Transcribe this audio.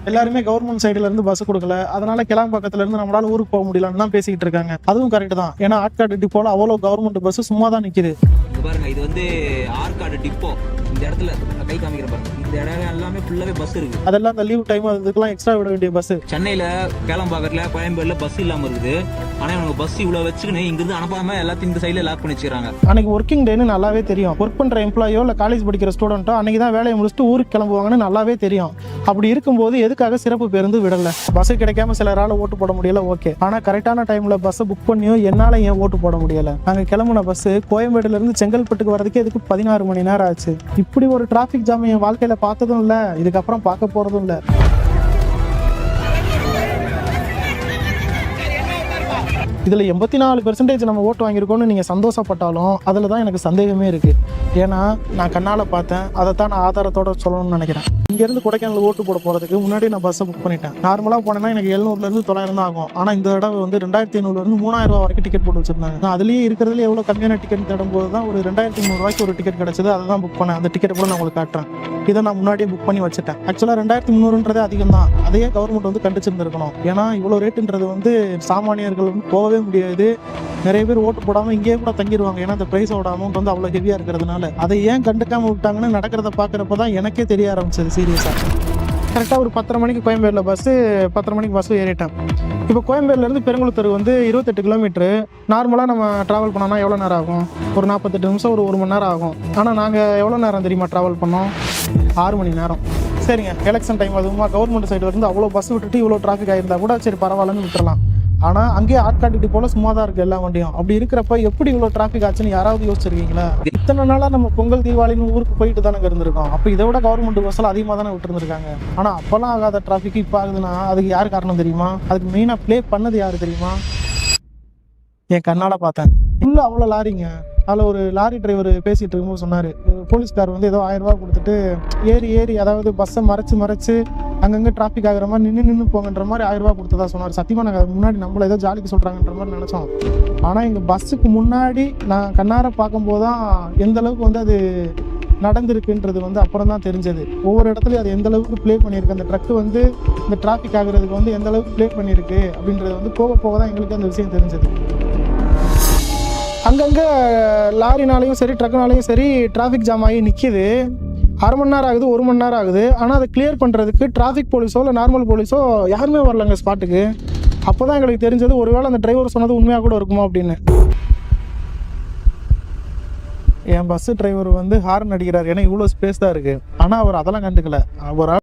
எல்லாருமே கவர்மெண்ட் சைடுல இருந்து பஸ் கொடுக்கல, அதனால கிளாம்பாக்கத்துல இருந்து நம்மளால ஊருக்கு போக முடியலன்னு தான் பேசிக்கிட்டு இருக்காங்க. அதுவும் கரெக்ட் தான். ஏன்னா ஆற்காடு டிப்போல அவ்வளவு கவர்மெண்ட் பஸ் சும்மா தான் நிக்குது. பாருங்க, இது வந்து ஆற்காடு டிப்போ. இந்த இடத்துல கை காமிக்கிற பாருங்க, இந்த இடம் எல்லாமே ஃபுல்லாவே பஸ் இருக்கு. அதெல்லாம் அந்த லீவ் டைம் அதுக்கெல்லாம் எக்ஸ்ட்ரா விட வேண்டிய பஸ். சென்னையில கேளம்பாக்கத்துல கோயம்பேடுல பஸ் இல்லாம இருக்குது. ஆனா இவங்க பஸ் இவ்வளவு வச்சுக்கின்னு இங்க இருந்து அனுப்பாம எல்லாத்தையும் இந்த சைட்ல லாக் பண்ணி வச்சிருக்காங்க. அன்னைக்கு ஒர்க்கிங் டேன்னு நல்லாவே தெரியும். ஒர்க் பண்ற எம்ப்ளாயோ இல்ல காலேஜ் படிக்கிற ஸ்டூடெண்டோ அன்னைக்கு தான் வேலையை முடிச்சுட்டு ஊருக்கு கிளம்புவாங்கன்னு நல்லாவே தெரியும். அப்படி இருக்கும்போது எதுக்காக சிறப்பு பேருந்து விடல? பஸ் கிடைக்காம சிலரால ஓட்டு போட முடியல, ஓகே. ஆனா கரெக்டான டைம்ல பஸ் புக் பண்ணியும் என்னால ஏன் ஓட்டு போட முடியல? நாங்க கிளம்புன பஸ் கோயம்பேடுல இருந்து செங்கல்பட்டுக்கு வரதுக்கு இதுக்கு 16 மணி நேரம் ஆச்சு. இப்படி ஒரு டிராபிக் ஜாம் என் வாழ்க்கையில பார்த்ததும் இல்ல, இதுக்கப்புறம் பார்க்க போறதும் இல்ல. இதுல 84% நம்ம ஓட்டு வாங்கியிருக்கோம்னு நீங்க சந்தோஷப்பட்டாலும் அதுல தான் எனக்கு சந்தேகமே இருக்கு. ஏன்னா நான் கண்ணால பார்த்தேன், அதைத்தான் நான் ஆதாரத்தோட சொல்லணும்னு நினைக்கிறேன். இங்க இருந்து கொடைக்கானல் ஓட்டு போட போறதுக்கு முன்னாடி நான் பஸ்ஸை புக் பண்ணிட்டேன். நார்மலா போனேன்னா எனக்கு 700ல இருந்து 900 தான் ஆகும். ஆனா இந்த தடவை வந்து 2500ல இருந்து 3000 ரூபாய் வரைக்கும் டிக்கெட் போட்டு வச்சிருந்தாங்க. நான் அதுலயே இருக்கிறதுல எவ்வளவு கம்மியான டிக்கெட் தேடும் போது தான் ஒரு 2300 ரூபாய்க்கு ஒரு டிக்கெட் கிடைச்சது. அதை தான் புக் பண்ணேன். அந்த டிக்கெட் கூட நான் உங்களுக்கு காட்டுறேன். இதை நான் முன்னாடியே புக் பண்ணி வச்சுட்டேன். ஆக்சுவலா 2300ன்றதே அதிகம் தான். அதையே கவர்மெண்ட் வந்து கண்டிச்சிருந்திருக்கணும். ஏன்னா இவ்வளவு ரேட்டுன்றது வந்து சாமானியர்கள் வந்து போகவே முடியாது. நிறைய பேர் ஓட்டு போடாம இங்கேயே கூட தங்கிடுவாங்க. ஏன்னா அந்த பிரைஸோட அமௌண்ட் வந்து அவ்வளவு ஹெவியா இருக்கிறதுனால அதை ஏன் கண்டுக்காம விட்டாங்கன்னு நடக்கிறத பாக்குறப்பதான் எனக்கே தெரிய ஆரம்பிச்சது சீரியஸா. கரெக்டாக ஒரு 10:30 மணிக்கு கோயம்பேடுல பஸ்ஸு, 10:30 மணிக்கு பஸ்ஸு ஏறிட்டேன். இப்போ கோயம்பேடுலேருந்து பெருங்குளத்தூர் வந்து 28 கிலோமீட்டரு. நார்மலாக நம்ம ட்ராவல் பண்ணோம்னா எவ்வளோ நேரம் ஆகும்? ஒரு 48 நிமிஷம், ஒரு 1 மணி நேரம் ஆகும். ஆனால் நாங்கள் எவ்வளோ நேரம் தெரியுமா ட்ராவல் பண்ணோம்? 6 மணி நேரம். சரிங்க, எலெக்ஷன் டைம் அதுவுமா கவர்மெண்ட் சைடில் இருந்து அவ்வளோ பஸ் விட்டுட்டு இவ்வளோ டிராஃபிக் ஆகிருந்தா கூட சரி பரவாயில்லன்னு விட்டுறலாம். ஆனால் அங்கேயே ஆட்காட்டிட்டு போல சும்மா தான் இருக்குது எல்லா வண்டியும். அப்படி இருக்கிறப்ப எப்படி இவ்வளோ டிராஃபிக் ஆச்சுன்னு யாராவது யோசிச்சிருக்கீங்களா? இத்தனை நாளாக நம்ம பொங்கல் தீபாவளின்னு ஊருக்கு போயிட்டு தானே இருந்திருக்கோம். அப்போ இதை விட கவர்மெண்ட் பஸ்ஸில் அதிகமாக தானே விட்டுருந்துருக்காங்க. ஆனால் அப்போல்லாம் ஆகாத டிராஃபிக் இப்போ ஆகுதுன்னா அதுக்கு யார் காரணம் தெரியுமா? அதுக்கு மெயினாக ப்ளே பண்ணது யார் தெரியுமா? என் கண்ணால் பார்த்தேன். இல்லை அவ்வளோ லாரிங்க. அதில் ஒரு லாரி டிரைவர் பேசிகிட்டு இருக்கும்போது சொன்னார், போலீஸ்கார் வந்து ஏதோ 1000 ரூபா கொடுத்துட்டு ஏறி அதாவது பஸ்ஸை மறைச்சு அங்கங்கே டிராஃபிக் ஆகிற மாதிரி நின்று போங்கன்ற மாதிரி 1000 ரூபா கொடுத்ததா சொன்னார். சத்தியமாக நாங்கள் முன்னாடி நம்மள ஏதோ ஜாலிக்கு சொல்கிறாங்கன்ற மாதிரி நினச்சோம். ஆனால் எங்கள் பஸ்ஸுக்கு முன்னாடி நான் கண்ணார பார்க்கும்போது தான் எந்த அளவுக்கு வந்து அது நடந்திருக்குன்றது வந்து அப்புறம் தான் தெரிஞ்சது. ஒவ்வொரு இடத்துலையும் அது எந்த அளவுக்கு ப்ளே பண்ணியிருக்கு, அந்த ட்ரக்கு வந்து இந்த டிராஃபிக் ஆகுறதுக்கு வந்து எந்த அளவுக்கு ப்ளே பண்ணியிருக்கு அப்படின்றது வந்து போக தான் எங்களுக்கு அந்த விஷயம் தெரிஞ்சது. அங்கங்கே லாரினாலையும் சரி ட்ரக்குனாலையும் சரி டிராஃபிக் ஜாம் ஆகி நிற்கிது. 1/2 மணி நேரம் ஆகுது, 1 மணி நேரம் ஆகுது. ஆனால் அதை கிளியர் பண்ணுறதுக்கு டிராஃபிக் போலீஸோ இல்லை நார்மல் போலீஸோ யாருமே வரலங்க ஸ்பாட்டுக்கு. அப்போ தான் எங்களுக்கு தெரிஞ்சது ஒருவேளை அந்த டிரைவர் சொன்னது உண்மையாக கூட இருக்குமா அப்படின்னு. என் பஸ்ஸு டிரைவர் வந்து ஹார்ன் அடிக்கிறார், ஏன்னா இவ்வளோ ஸ்பேஸ் தான் இருக்குது. ஆனால் அவர் அதெல்லாம் கண்டுக்கல. அவர்